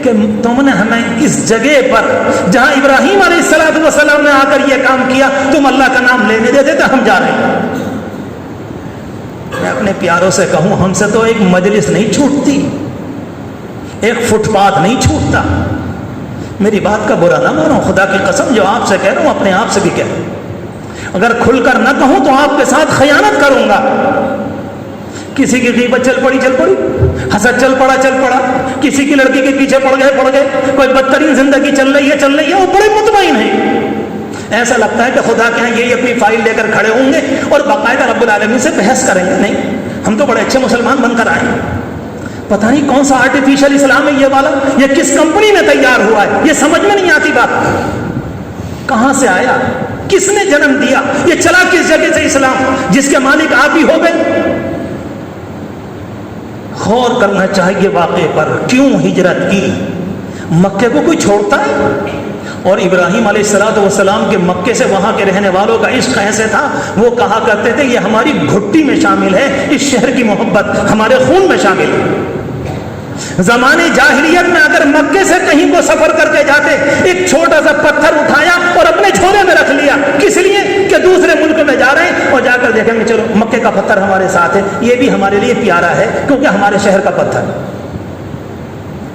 کہ تم نے ہمیں اس جگہ پر جہاں ابراہیم علیہ السلام نے آ کر یہ کام کیا تم اللہ کا نام لینے دیتے تو ہم جا رہے ہیں. میں اپنے پیاروں سے کہوں ہم سے تو ایک مجلس نہیں چھوٹتی، ایک فٹ پاتھ نہیں چھوٹتا. میری بات کا برا نہ مانو، خدا کی قسم جو آپ سے کہہ رہا ہوں اپنے آپ سے بھی کہہ رہا ہوں. اگر کھل کر نہ کہوں تو آپ کے ساتھ خیانت کروں گا. کسی کی غیبت چل پڑی، حسد چل پڑا، کسی کی لڑکی کے پیچھے پڑ گئے، کوئی بدترین زندگی چل رہی ہے، وہ بڑے مطمئن ہیں. ایسا لگتا ہے کہ خدا کے ہیں یہ اپنی فائل لے کر کھڑے ہوں گے اور باقاعدہ رب العالمین سے بحث کریں گے. نہیں، ہم تو بڑے اچھے مسلمان بن کر آئے ہیں. پتہ نہیں کون سا آرٹیفیشل اسلام ہے یہ والا، یہ کس کمپنی میں تیار ہوا ہے، یہ سمجھ میں نہیں آتی بات. کہاں سے آیا، کس نے جنم دیا، یہ چلا کس جگہ سے اسلام جس کے مالک آپ ہی ہو گئے. غور کرنا چاہیے واقعے پر، کیوں ہجرت کی. مکے کو کوئی چھوڑتا ہے؟ اور ابراہیم علیہ السلام کے مکے سے وہاں کے رہنے والوں کا عشق ایسے تھا، وہ کہا کرتے تھے یہ ہماری گھٹی میں شامل ہے، اس شہر کی محبت ہمارے خون میں شامل ہے۔ زمانے جاہلیت میں اگر مکے سے کہیں کو سفر کر کے جاتے، ایک چھوٹا سا پتھر اٹھایا اور اپنے جھولے میں رکھ لیا، کس لیے کہ دوسرے ملک میں جا رہے ہیں اور جا کر دیکھیں گے چلو مکے کا پتھر ہمارے ساتھ ہے، یہ بھی ہمارے لیے پیارا ہے کیونکہ ہمارے شہر کا پتھر۔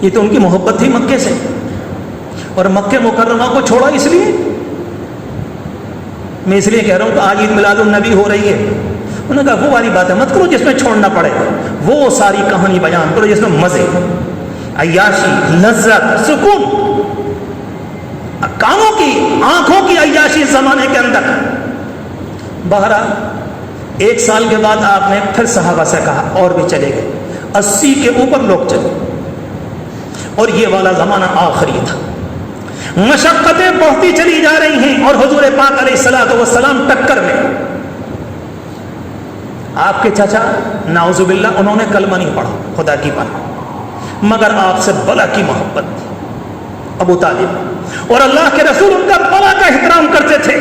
یہ تو ان کی محبت تھی مکے سے، اور مکہ مکرمہ کو چھوڑا اس لیے، میں اس لیے کہہ رہا ہوں کہ آج عید میلاد النبی ہو رہی ہے، انہوں نے کہا وہ والی باتیں مت کرو جس میں چھوڑنا پڑے، وہ ساری کہانی بیان کرو جس میں مزے، عیاشی، لذت، سکون، کانوں کی آنکھوں کی عیاشی اس زمانے کے اندر۔ بہرحال 1 سال کے بعد آپ نے پھر صحابہ سے کہا اور بھی چلے گئے، 80 کے اوپر لوگ چلے، اور یہ والا زمانہ آخری تھا، مشقتیں بڑھتی چلی جا رہی ہیں، اور حضور پاک علیہ الصلوۃ والسلام ٹکر میں۔ آپ کے چچا نعوذ باللہ انہوں نے کلمہ نہیں پڑھا، خدا کی پناہ، مگر آپ سے بلا کی محبت تھی، ابو طالب، اور اللہ کے رسول ان کا بلا کا احترام کرتے تھے۔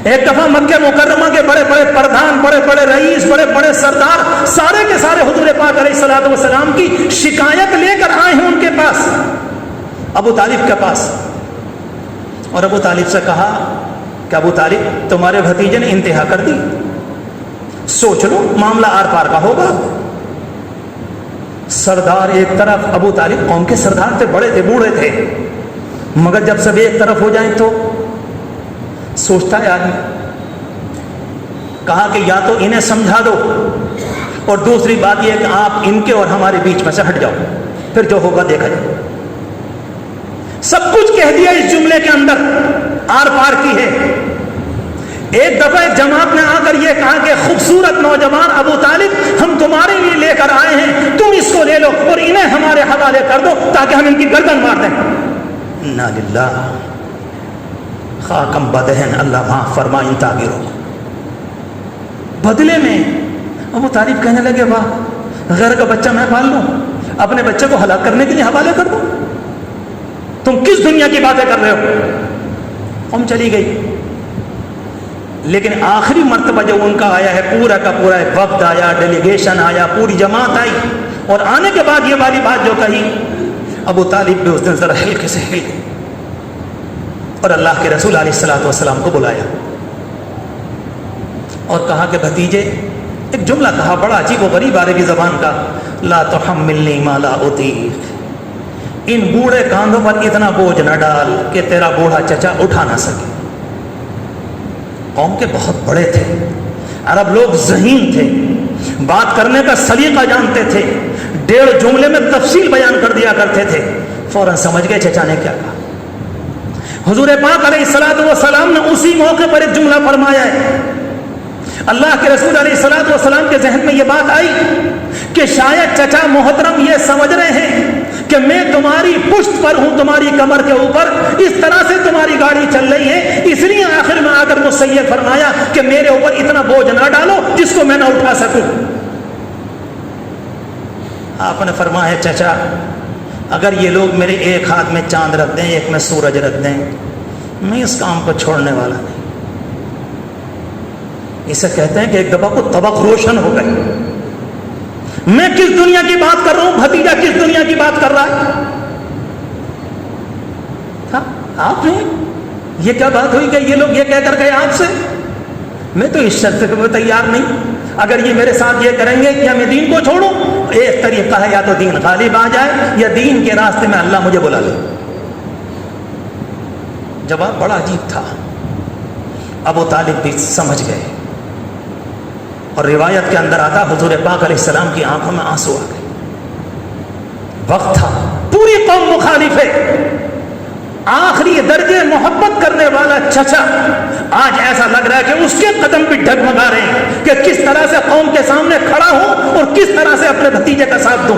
ایک دفعہ مکہ مکرمہ کے بڑے بڑے پردھان، بڑے بڑے رئیس، بڑے بڑے سردار، سارے کے سارے حضور پاک علیہ الصلوۃ والسلام کی شکایت لے کر آئے ہیں ان کے پاس، ابو طالب کے پاس، اور ابو طالب سے کہا کہ ابو طالب تمہارے بھتیجے نے انتہا کر دی، سوچ لو معاملہ آر پار کا ہوگا۔ سردار ایک طرف، ابو طالب قوم کے سردار تھے، بڑے تھے، بوڑھے تھے، مگر جب سب ایک طرف ہو جائیں تو سوچتا ہے آدمی۔ کہا کہ یا تو انہیں سمجھا دو، اور دوسری بات یہ کہ آپ ان کے اور ہمارے بیچ میں سے ہٹ جاؤ، پھر جو ہوگا دیکھا جائے۔ سب کچھ کہہ دیا اس جملے کے اندر، آر پار کی ہے۔ ایک دفعہ ایک جماعت نے آ کر یہ کہا کہ خوبصورت نوجوان ابو طالب ہم تمہارے لیے لے کر آئے ہیں، تم اس کو لے لو اور انہیں ہمارے حوالے کر دو تاکہ ہم ان کی گردن مار دیں۔ انا للہ، خاکم بدہن، اللہ معاف فرمائیں تعبیروں کو۔ بدلے میں ابو طالب کہنے لگے واہ، غیر کا بچہ میں پال لوں، اپنے بچے کو ہلاک کرنے کے لیے حوالے کر دوں، تم کس دنیا کی باتیں کر رہے ہو؟ قوم چلی گئی، لیکن آخری مرتبہ جو ان کا آیا ہے، پورا کا پورا ایک وفد آیا، ڈیلیگیشن آیا، پوری جماعت آئی، اور آنے کے بعد یہ والی بات جو کہی، ابو طالب بھی اس دن ذرا ہلکے سے ہل گئے، اور اللہ کے رسول علیہ الصلوۃ والسلام کو بلایا اور کہا کہ بھتیجے، ایک جملہ کہا بڑا عجیب و غریب عربی زبان کا، لا تحملنی ما لا اطیق، ان بوڑھے کاندھوں پر اتنا بوجھ نہ ڈال کہ تیرا بوڑھا چچا اٹھا نہ سکے۔ قوم کے بہت بڑے تھے، عرب لوگ ذہین تھے، بات کرنے کا سلیقہ جانتے تھے، 1.5 جملے میں تفصیل بیان کر دیا کرتے تھے، فوراً سمجھ گئے چچا نے کیا کہا۔ حضور پاک علیہ الصلوۃ والسلام نے اسی موقع پر ایک جملہ فرمایا ہے، اللہ کے رسول علیہ الصلوۃ والسلام کے ذہن میں یہ بات آئی کہ شاید چچا محترم یہ سمجھ رہے ہیں کہ میں تمہاری پشت پر ہوں، تمہاری کمر کے اوپر، اس طرح سے تمہاری گاڑی چل رہی ہے، اس لیے آخر میں آ کر مجھ سے یہ فرمایا کہ میرے اوپر اتنا بوجھ نہ ڈالو جس کو میں نہ اٹھا سکوں۔ آپ نے فرمایا چچا، اگر یہ لوگ میرے ایک ہاتھ میں چاند رکھ دیں، ایک میں سورج رکھ دیں، میں اس کام کو چھوڑنے والا نہیں۔ اسے کہتے ہیں کہ ایک دفعہ کو طبق روشن ہو گئی، میں کس دنیا کی بات کر رہا ہوں، بھتیجا کس دنیا کی بات کر رہا ہے؟ آپ نے یہ کیا بات ہوئی کہ یہ لوگ یہ کہہ کر گئے آپ سے؟ میں تو اس شرط پہ تیار نہیں، اگر یہ میرے ساتھ یہ کریں گے کہ میں دین کو چھوڑوں، ایک طریقہ ہے یا تو دین غالب آ جائے یا دین کے راستے میں اللہ مجھے بلا لے۔ جواب بڑا عجیب تھا، ابو طالب بھی سمجھ گئے، اور روایت کے اندر آتا حضور پاک علیہ السلام کی آنکھوں میں آنسو آ گئے۔ وقت تھا، پوری قوم مخالف ہے، آخری درجے محبت کرنے والا چچا آج ایسا لگ رہا ہے کہ اس کے قدم بھی ڈگمگا رہے ہیں کہ کس طرح سے قوم کے سامنے کھڑا ہوں اور کس طرح سے اپنے بھتیجے کا ساتھ دوں۔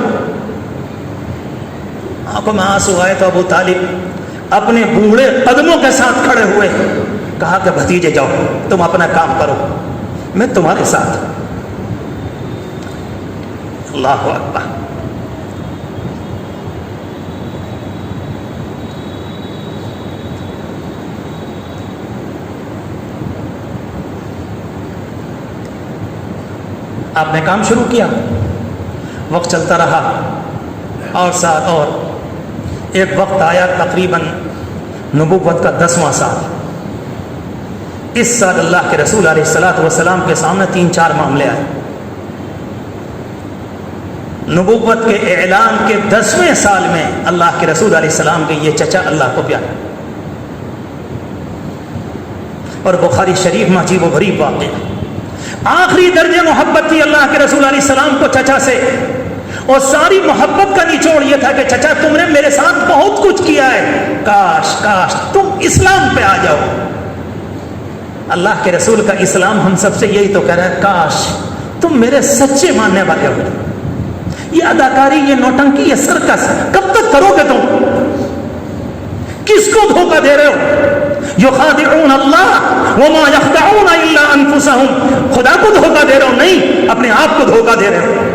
آنکھوں میں آنسو آئے تو ابو طالب اپنے بوڑھے قدموں کے ساتھ کھڑے ہوئے، کہا کہ بھتیجے جاؤ، تم اپنا کام کرو، میں تمہارے ساتھ۔ اللہ اکبر۔ آپ نے کام شروع کیا، وقت چلتا رہا، اور ساتھ اور ایک وقت آیا تقریباً نبوت کا 10واں سال۔ اس سال اللہ کے رسول علیہ السلام کے سامنے 3-4 معاملے آئے۔ نبوت کے اعلان کے 10ویں سال میں اللہ کے رسول علیہ السلام کے یہ چچا اللہ کو پیارا، اور بخاری شریف میں عجیب و غریب واقعہ، آخری درجے محبت تھی اللہ کے رسول علیہ السلام کو چچا سے، اور ساری محبت کا نچوڑ یہ تھا کہ چچا تم نے میرے ساتھ بہت کچھ کیا ہے، کاش کاش تم اسلام پہ آ جاؤ۔ اللہ کے رسول کا اسلام ہم سب سے یہی تو کہہ رہا ہے، کاش تم میرے سچے ماننے والے ہو۔ یہ اداکاری، یہ نوٹنکی، یہ سرکس کب تک کرو گے تم؟ کس کو دھوکہ دے رہے ہو؟ یخادعون اللہ وما یخدعون الا انفسهم، خدا کو دھوکہ دے رہے ہو؟ نہیں، اپنے آپ کو دھوکہ دے رہے ہو۔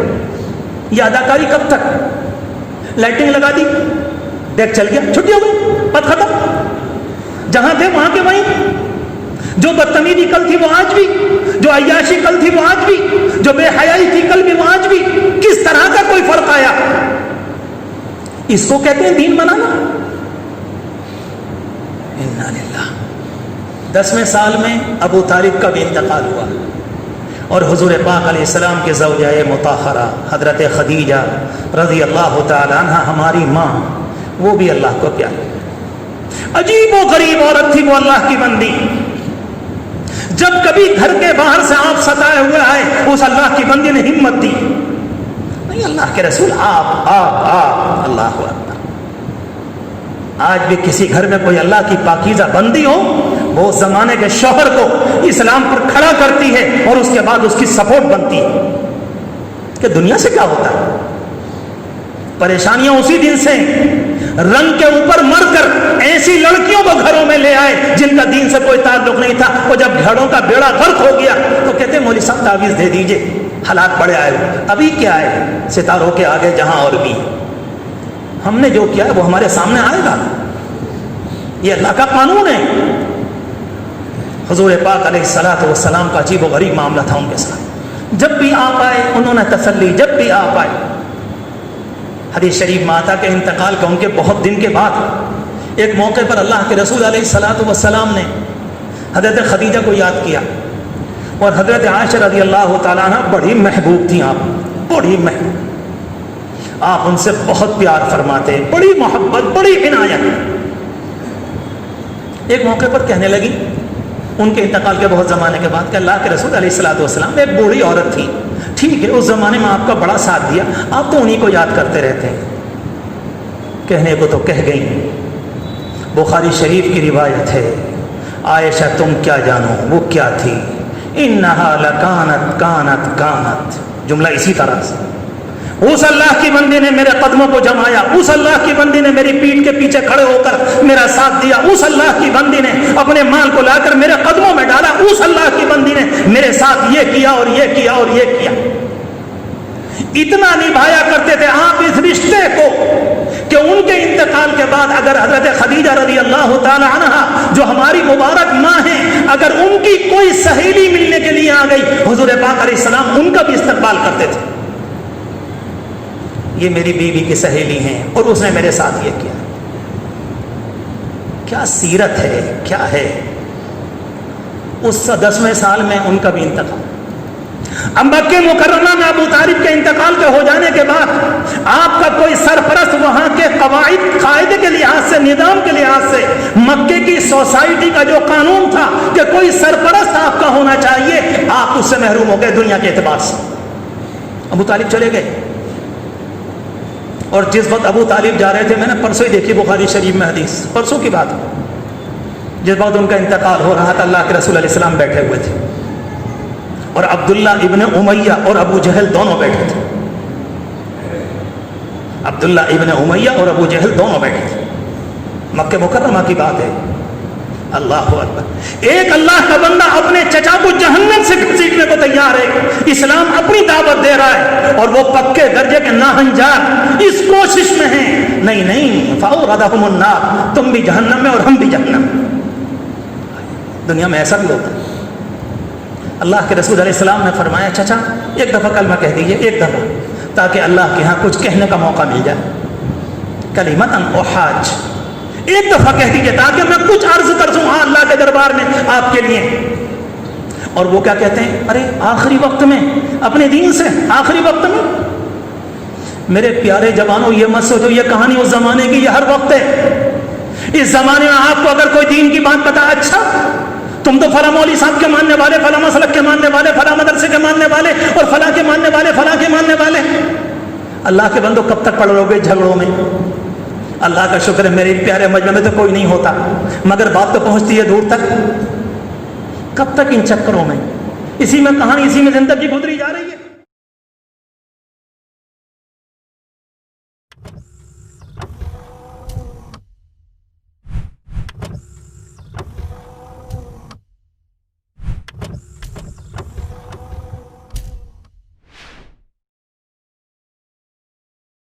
یہ اداکاری کب تک؟ لائٹنگ لگا دی، ڈیک چل گیا، چھٹی ہو گئی، بات ختم۔ جہاں تھے وہاں کے وہیں، جو بدتمیزی کل تھی وہ آج بھی، جو عیاشی کل تھی وہ آج بھی، جو بے حیائی تھی کل بھی وہ آج بھی۔ کس طرح کا کوئی فرق آیا؟ اس کو کہتے ہیں دین بنانا۔ انا للہ۔ 10ویں سال میں ابو طالب کا بھی انتقال ہوا، اور حضور پاک علیہ السلام کے زوجہ مطہرہ حضرت خدیجہ رضی اللہ تعالی عنہ، ہماری ماں، وہ بھی اللہ کو پیاری، عجیب و غریب عورت تھی وہ، اللہ کی بندی۔ جب کبھی گھر کے باہر سے آپ ستائے ہوئے آئے، اس اللہ کی بندی نے ہمت دی، نہیں اللہ کے رسول آپ اللہ اکبر۔ آج بھی کسی گھر میں کوئی اللہ کی پاکیزہ بندی ہو، وہ اس زمانے کے شوہر کو اسلام پر کھڑا کرتی ہے، اور اس کے بعد اس کی سپورٹ بنتی ہے کہ دنیا سے کیا ہوتا ہے۔ پریشانیاں اسی دن سے، رنگ کے اوپر مر کر ایسی لڑکیوں کو گھروں میں لے آئے جن کا دین سے کوئی تعلق نہیں تھا، اور جب گھروں کا بیڑا غرق ہو گیا تو کہتے مولوی صاحب تعویذ دے دیجئے، حالات پڑے آئے۔ ابھی کیا ہے، ستاروں کے آگے جہاں اور بھی، ہم نے جو کیا ہے وہ ہمارے سامنے آئے گا، یہ اللہ کا قانون ہے۔ حضور پاک علیہ السلام کا عجیب و غریب معاملہ تھا ان کے ساتھ۔ جب بھی آپ آئے انہوں نے تسلی، جب بھی آپ آئے۔ حدیث شریف میں آتا کہ انتقال کا ان کے بہت دن کے بعد ایک موقع پر اللہ کے رسول علیہ السلام نے حضرت خدیجہ کو یاد کیا، اور حضرت عائشہ رضی اللہ تعالیٰ عنہ بڑی محبوب تھیں، آپ بڑی محبوب، آپ ان سے بہت پیار فرماتے، بڑی محبت، بڑی عنایت۔ ایک موقع پر کہنے لگی ان کے انتقال کے بہت زمانے کے بعد کہ اللہ کے رسول علیہ السلام ایک بوڑھی عورت تھی، ٹھیک ہے اس زمانے میں آپ کا بڑا ساتھ دیا، آپ تو انہی کو یاد کرتے رہتے ہیں۔ کہنے کو تو کہہ گئی، بخاری شریف کی روایت ہے، عائشہ تم کیا جانو وہ کیا تھی، انہا لکانت کانت کانت، جملہ اسی طرح سے۔ اس اللہ کی بندی نے میرے قدموں کو جمایا، اس اللہ کی بندی نے میری پیٹھ کے پیچھے کھڑے ہو کر میرا ساتھ دیا، اس اللہ کی بندی نے اپنے مال کو لا کر میرے قدموں میں ڈالا، اس اللہ کی بندی نے میرے ساتھ یہ کیا اور یہ کیا اور یہ کیا۔ اتنا نبھایا کرتے تھے آپ اس رشتے کو کہ ان کے انتقال کے بعد اگر حضرت خدیجہ رضی اللہ تعالی عنہ جو ہماری مبارک ماں ہیں، اگر ان کی کوئی سہیلی ملنے کے لیے آ گئی، حضور پاک علیہ السلام ان کا بھی استقبال کرتے تھے، یہ میری بیوی کی سہیلی ہیں اور اس نے میرے ساتھ یہ کیا۔ کیا سیرت ہے، کیا ہے۔ اس 10ویں سال میں ان کا بھی انتقال۔ اب مکہ مکرمہ میں ابو طالب کے انتقال کے ہو جانے کے بعد آپ کا کوئی سرپرست وہاں کے قواعد قاعدے کے لحاظ سے، نظام کے لحاظ سے، مکے کی سوسائٹی کا جو قانون تھا کہ کوئی سرپرست آپ کا ہونا چاہیے، آپ اس سے محروم ہو گئے دنیا کے اعتبار سے۔ ابو طالب چلے گئے، اور جس وقت ابو طالب جا رہے تھے، میں نے پرسوں ہی دیکھی بخاری شریف میں حدیث، پرسوں کی بات، جس وقت ان کا انتقال ہو رہا تھا، اللہ کے رسول علیہ السلام بیٹھے ہوئے تھے، اور عبداللہ ابن امیہ اور ابو جہل دونوں بیٹھے تھے۔ عبداللہ ابن امیہ اور ابو جہل دونوں بیٹھے تھے، مکہ مکرمہ کی بات ہے۔ اللہ اکبر، ایک اللہ کا بندہ اپنے چچا کو جہنم سے گھسیٹنے کو تیار ہے، اسلام اپنی دعوت دے رہا ہے، اور وہ پکے درجے کے ناہنجار اس کوشش میں ہیں، نہیں نہیں فاوردہم النار، تم بھی جہنم میں اور ہم بھی جہنم۔ دنیا میں ایسا بھی ہوتا ہے، اللہ کے رسول علیہ السلام نے فرمایا چچا ایک دفعہ کلمہ کہہ دیجئے، ایک دفعہ، تاکہ اللہ کے ہاں کچھ کہنے کا موقع مل جائے. کلمۃ احاج، ایک دفعہ کہہ دیجئے تاکہ میں کچھ عرض کر سوں ہاں اللہ کے دربار میں آپ کے لیے. اور وہ کیا کہتے ہیں؟ ارے آخری وقت میں اپنے دین سے، آخری وقت میں. میرے پیارے جوانوں یہ مت سوچو یہ کہانی اس زمانے کی، یہ ہر وقت ہے. اس زمانے میں آپ کو اگر کوئی دین کی بات پتا، اچھا تم تو فلاں مولوی صاحب کے ماننے والے، فلاں مسلک کے ماننے والے، فلاں مدرسے کے ماننے والے، اور فلاں کے ماننے والے، فلاں کے ماننے والے. اللہ کے بندو کب تک پڑو گے جھگڑوں میں؟ اللہ کا شکر ہے میرے پیارے مجمع میں تو کوئی نہیں ہوتا، مگر بات تو پہنچتی ہے دور تک. کب تک ان چکروں میں، اسی میں کہانی، اسی میں زندگی گزری جا رہی ہے.